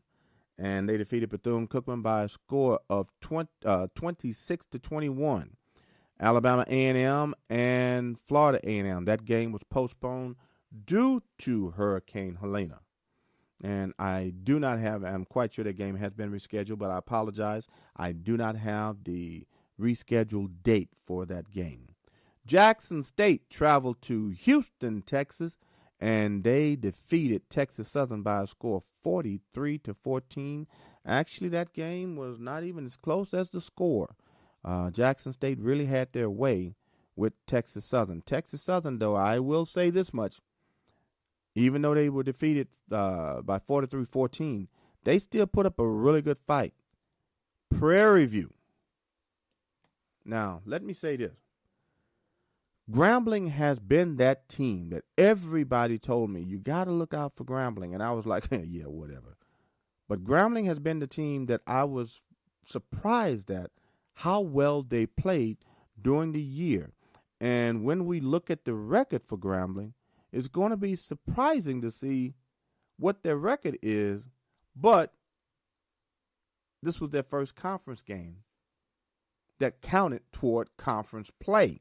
and they defeated Bethune-Cookman by a score of 26-21. Alabama A&M and Florida A&M. That game was postponed due to Hurricane Helena. And I'm quite sure that game has been rescheduled, but I apologize. I do not have the rescheduled date for that game. Jackson State traveled to Houston, Texas, and they defeated Texas Southern by a score of 43-14. Actually, that game was not even as close as the score. Jackson State really had their way with Texas Southern. Texas Southern, though, I will say this much. Even though they were defeated by 43-14, they still put up a really good fight. Prairie View. Now, let me say this. Grambling has been that team that everybody told me, you got to look out for Grambling. And I was like, yeah, whatever. But Grambling has been the team that I was surprised at how well they played during the year. And when we look at the record for Grambling, it's going to be surprising to see what their record is. But this was their first conference game that counted toward conference play.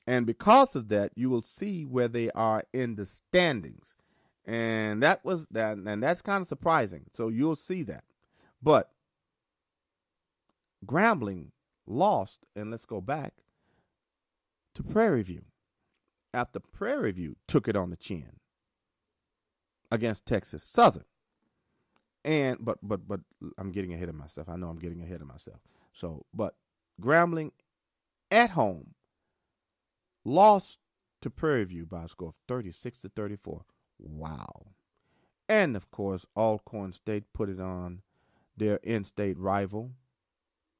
And because of that, you will see where they are in the standings. And that's kind of surprising. So you'll see that. But Grambling lost, and let's go back to Prairie View. After Prairie View took it on the chin against Texas Southern. And but I'm getting ahead of myself. I know I'm getting ahead of myself. But Grambling at home lost to Prairie View by a score of 36-34. Wow. And, of course, Alcorn State put it on their in-state rival,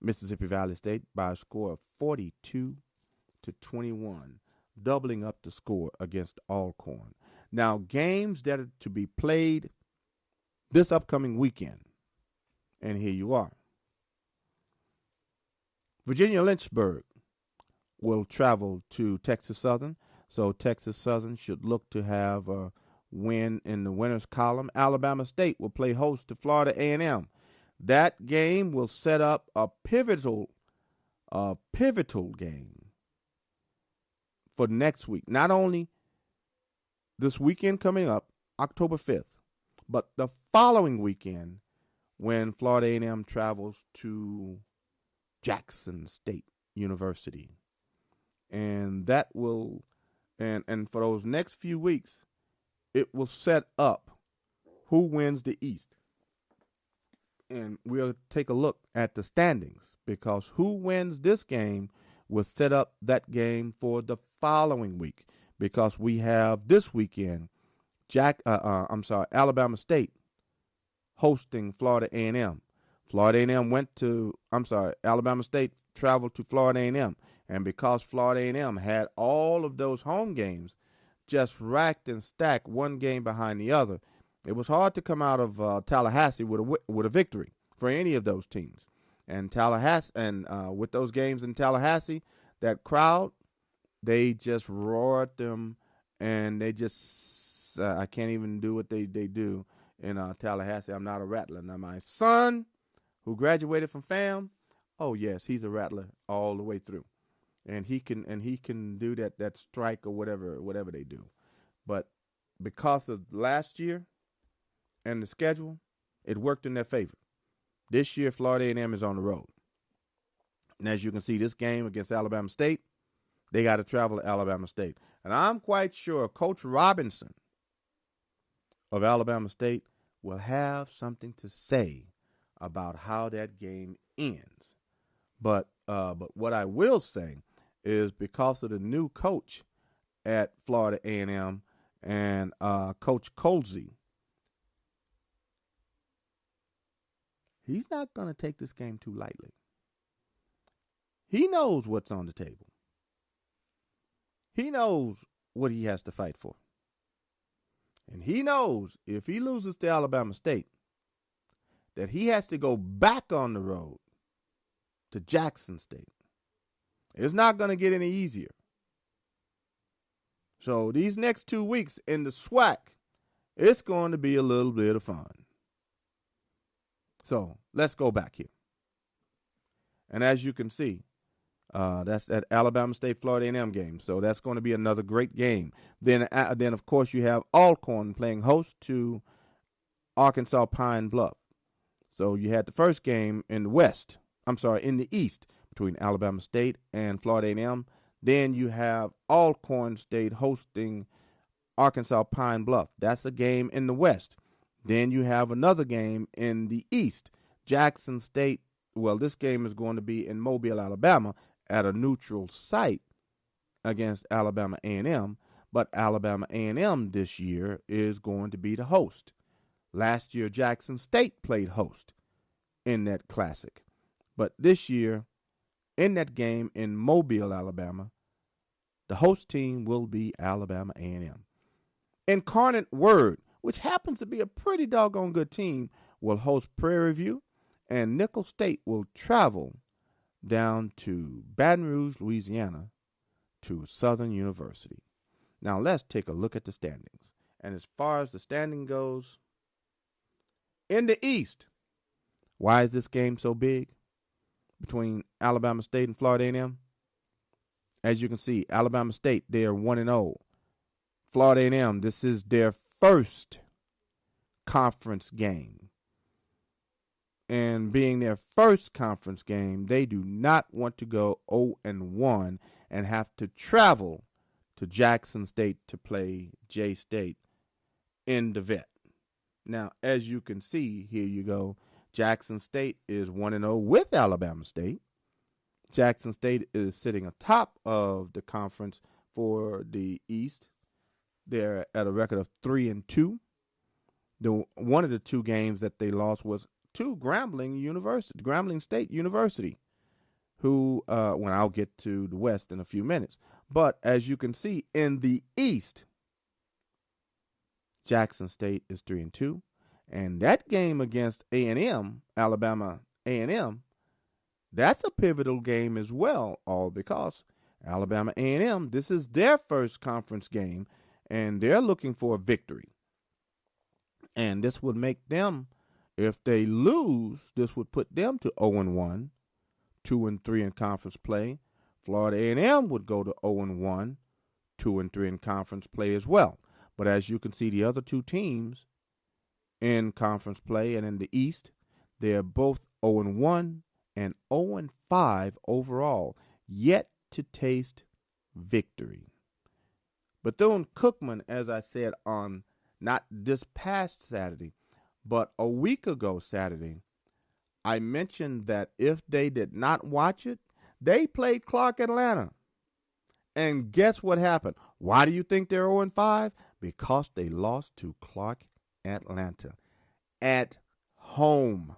Mississippi Valley State, by a score of 42-21, doubling up the score against Alcorn. Now, games that are to be played this upcoming weekend, and here you are. Virginia Lynchburg will travel to Texas Southern, so Texas Southern should look to have a win in the winners column. Alabama State will play host to Florida A&M. That game will set up a pivotal game for next week. Not only this weekend coming up, October 5th, but the following weekend when Florida A&M travels to Jackson State University. And that will, and for those next few weeks, it will set up who wins the East. And we'll take a look at the standings, because who wins this game will set up that game for the following week, because we have this weekend Alabama State hosting Florida A&M. Alabama State traveled to Florida A&M. And because Florida A&M had all of those home games just racked and stacked one game behind the other, it was hard to come out of Tallahassee with a victory for any of those teams. And Tallahassee, and with those games in Tallahassee, that crowd, they just roared them, and they just I can't even do what they do in Tallahassee. I'm not a rattler. Now my son, who graduated from FAM, oh yes, he's a rattler all the way through. And he can do that strike or whatever they do. But because of last year and the schedule, it worked in their favor. This year, Florida A&M is on the road. And as you can see, this game against Alabama State, they got to travel to Alabama State. And I'm quite sure Coach Robinson of Alabama State will have something to say about how that game ends. But what I will say is because of the new coach at Florida A&M and Coach Colsey, he's not going to take this game too lightly. He knows what's on the table. He knows what he has to fight for. And he knows if he loses to Alabama State, that he has to go back on the road to Jackson State. It's not going to get any easier. So these next 2 weeks in the SWAC, it's going to be a little bit of fun. So let's go back here. And as you can see, that's that Alabama State Florida A&M game. So that's going to be another great game. Then of course you have Alcorn playing host to Arkansas Pine Bluff. So you had the first game in the East between Alabama State and Florida A&M. Then you have Alcorn State hosting Arkansas Pine Bluff. That's a game in the West. Then you have another game in the East. Jackson State, well, this game is going to be in Mobile, Alabama, at a neutral site against Alabama A&M. But Alabama A&M this year is going to be the host. Last year, Jackson State played host in that classic. But this year, in that game in Mobile, Alabama, the host team will be Alabama A&M. Incarnate Word, which happens to be a pretty doggone good team, will host Prairie View, and Nicholls State will travel down to Baton Rouge, Louisiana, to Southern University. Now, let's take a look at the standings. And as far as the standing goes, in the East, why is this game so big between Alabama State and Florida A&M? As you can see, Alabama State, they are 1-0. Florida A&M, this is their first conference game. And being their first conference game, they do not want to go 0-1 and have to travel to Jackson State to play J-State in the vet. Now, as you can see, here you go. Jackson State is 1-0 with Alabama State. Jackson State is sitting atop of the conference for the East. They're at a record of 3-2. One of the two games that they lost was to Grambling State University, who, when I'll get to the West in a few minutes. But as you can see, in the East, Jackson State is 3-2. And that game against A&M, Alabama A&M, that's a pivotal game as well, all because Alabama A&M, this is their first conference game, and they're looking for a victory. And this would make them, if they lose, this would put them to 0-1, 2-3 in conference play. Florida A&M would go to 0-1, 2-3 in conference play as well. But as you can see, the other two teams in conference play and in the East, they're both 0-1 and 0-5 overall, yet to taste victory. Bethune-Cookman, as I said on not this past Saturday, but a week ago Saturday, I mentioned that if they did not watch it, they played Clark Atlanta. And guess what happened? Why do you think they're 0-5? Because they lost to Clark Atlanta at home.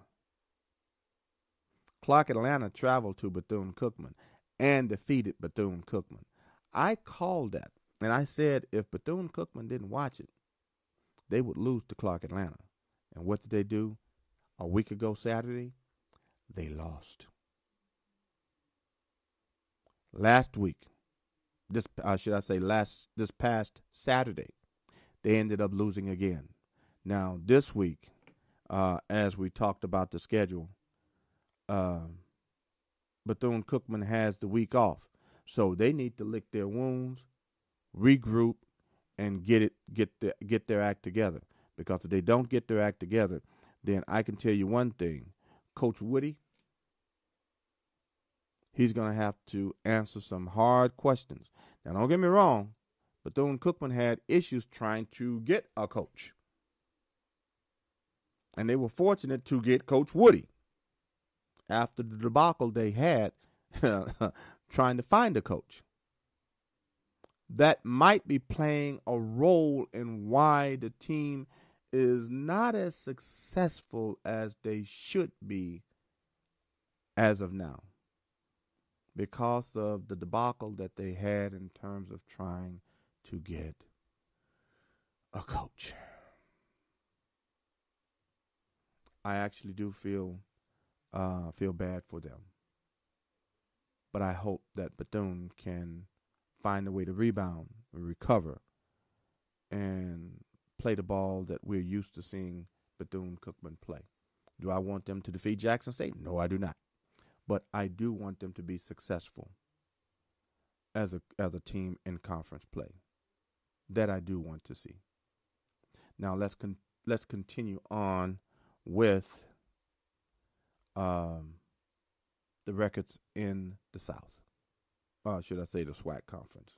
Clark Atlanta traveled to Bethune-Cookman and defeated Bethune-Cookman. I called that, and I said if Bethune-Cookman didn't watch it, they would lose to Clark Atlanta. And what did they do? A week ago Saturday, they lost. Last week, this past Saturday, they ended up losing again. Now, this week, as we talked about the schedule, Bethune-Cookman has the week off. So they need to lick their wounds, regroup, and get their act together. Because if they don't get their act together, then I can tell you one thing. Coach Woody, he's going to have to answer some hard questions. Now, don't get me wrong, Bethune-Cookman had issues trying to get a coach. And they were fortunate to get Coach Woody after the debacle they had trying to find a coach. That might be playing a role in why the team is not as successful as they should be as of now, because of the debacle that they had in terms of trying to get a coach. I actually do feel bad for them, but I hope that Bethune can find a way to rebound, recover, and play the ball that we're used to seeing Bethune-Cookman play. Do I want them to defeat Jackson State? No, I do not. But I do want them to be successful as a team in conference play. That I do want to see. Now let's continue on with the records in the South. Should I say the SWAC conference?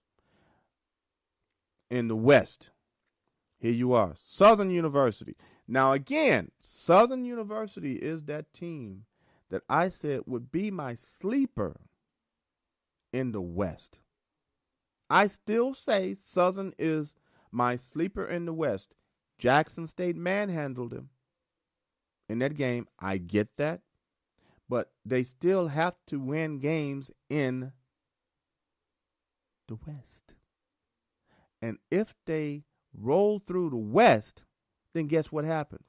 In the West, here you are, Southern University. Now again, Southern University is that team that I said would be my sleeper in the West. I still say Southern is my sleeper in the West. Jackson State manhandled him in that game. I get that. But they still have to win games in the West. And if they roll through the West, then guess what happened?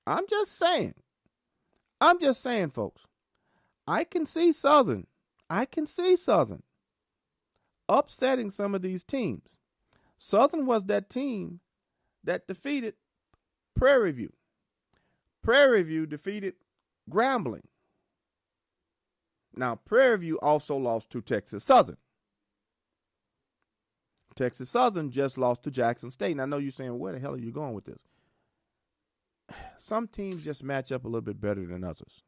I'm just saying, folks. I can see Southern upsetting some of these teams. Southern was that team that defeated Prairie View. Prairie View defeated Grambling. Now, Prairie View also lost to Texas Southern. Texas Southern just lost to Jackson State. And I know you're saying, where the hell are you going with this? Some teams just match up a little bit better than others.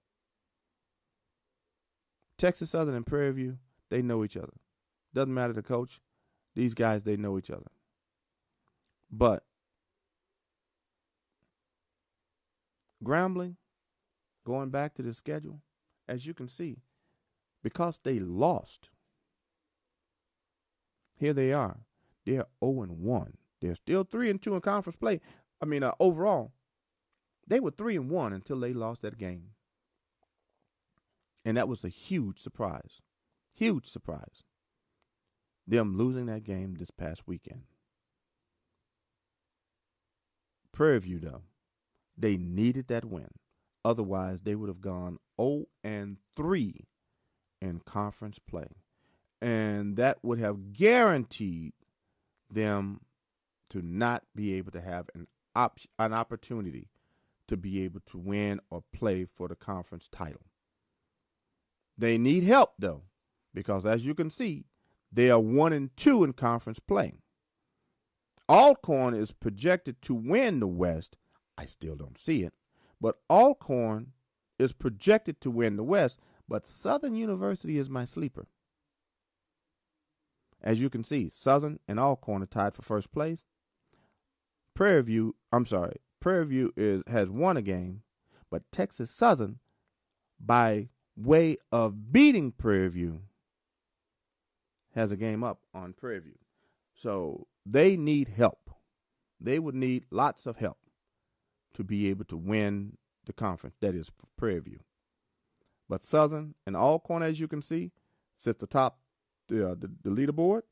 Texas Southern and Prairie View, they know each other. Doesn't matter the coach. These guys, they know each other. But Grambling, going back to the schedule, as you can see, because they lost, here they are. They're 0-1. They're still 3-2 in conference play. Overall, they were 3-1 until they lost that game. And that was a huge surprise. Huge surprise. Them losing that game this past weekend. Prairie View, though, they needed that win. Otherwise, they would have gone 0-3 in conference play. And that would have guaranteed them to not be able to have an opportunity to be able to win or play for the conference title. They need help, though, because as you can see, they are 1-2 in conference play. Alcorn is projected to win the West. I still don't see it, but Alcorn is projected to win the West, but Southern University is my sleeper. As you can see, Southern and Alcorn are tied for first place. Prairie View has won a game, but Texas Southern, by way of beating Prairie View, has a game up on Prairie View. So they need help. They would need lots of help to be able to win the conference, that is for Prairie View. But Southern and Alcorn, as you can see, sits atop the leaderboard.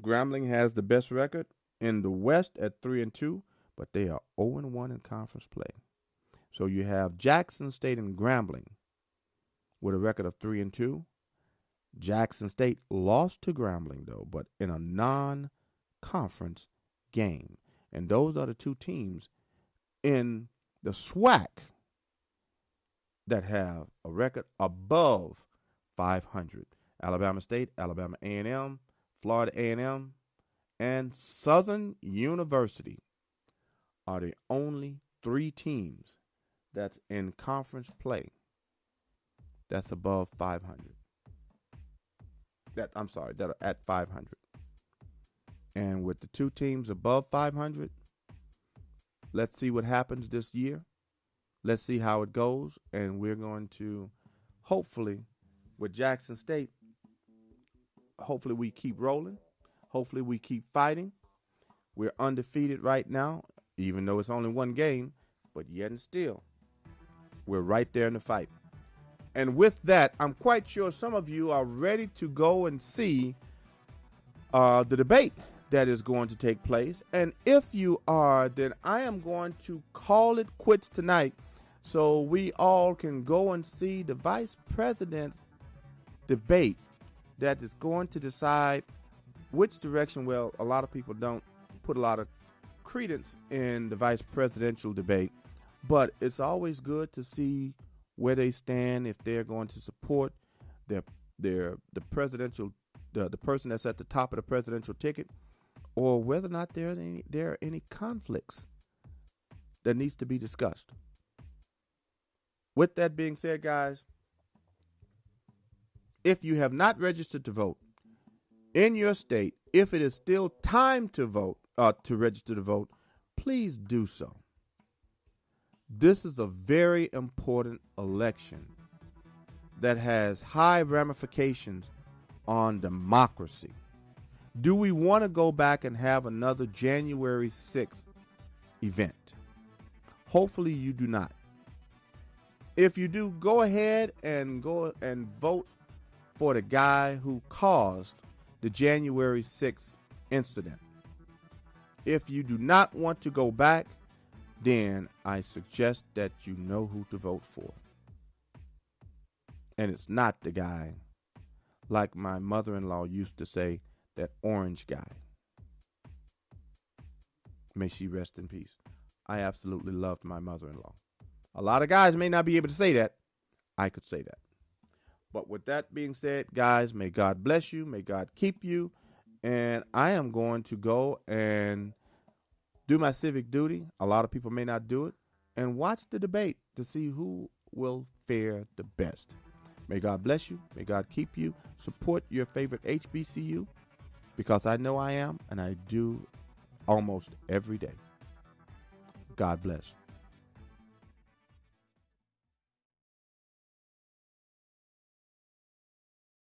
Grambling has the best record in the West at 3-2, but they are 0-1 in conference play. So you have Jackson State and Grambling with a record of 3-2. Jackson State lost to Grambling, though, but in a non-conference game. And those are the two teams in the SWAC that have a record above 500. Alabama State, Alabama A&M, Florida A&M, and Southern University are the only three teams that's in conference play that's above 500. That are at 500. And with the two teams above 500, let's see what happens this year. Let's see how it goes. And we're going to, hopefully, with Jackson State, hopefully we keep rolling. Hopefully we keep fighting. We're undefeated right now, even though it's only one game, but yet and still, we're right there in the fight. And with that, I'm quite sure some of you are ready to go and see the debate that is going to take place. And if you are, then I am going to call it quits tonight so we all can go and see the vice president's debate that is going to decide which direction. Well, a lot of people don't put a lot of credence in the vice presidential debate, but it's always good to see where they stand, if they're going to support the presidential, the person that's at the top of the presidential ticket, or whether or not there are any conflicts that needs to be discussed. With that being said, guys, if you have not registered to vote in your state, if it is still time to vote, to register to vote, please do so. This is a very important election that has high ramifications on democracy. Do we want to go back and have another January 6th event? Hopefully you do not. If you do, go ahead and vote for the guy who caused the January 6th incident. If you do not want to go back, then I suggest that you know who to vote for. And it's not the guy, like my mother-in-law used to say, that orange guy. May she rest in peace. I absolutely loved my mother-in-law. A lot of guys may not be able to say that. I could say that. But with that being said, guys, may God bless you. May God keep you. And I am going to go and do my civic duty. A lot of people may not do it. And watch the debate to see who will fare the best. May God bless you. May God keep you. Support your favorite HBCU, because I know I am, and I do almost every day. God bless.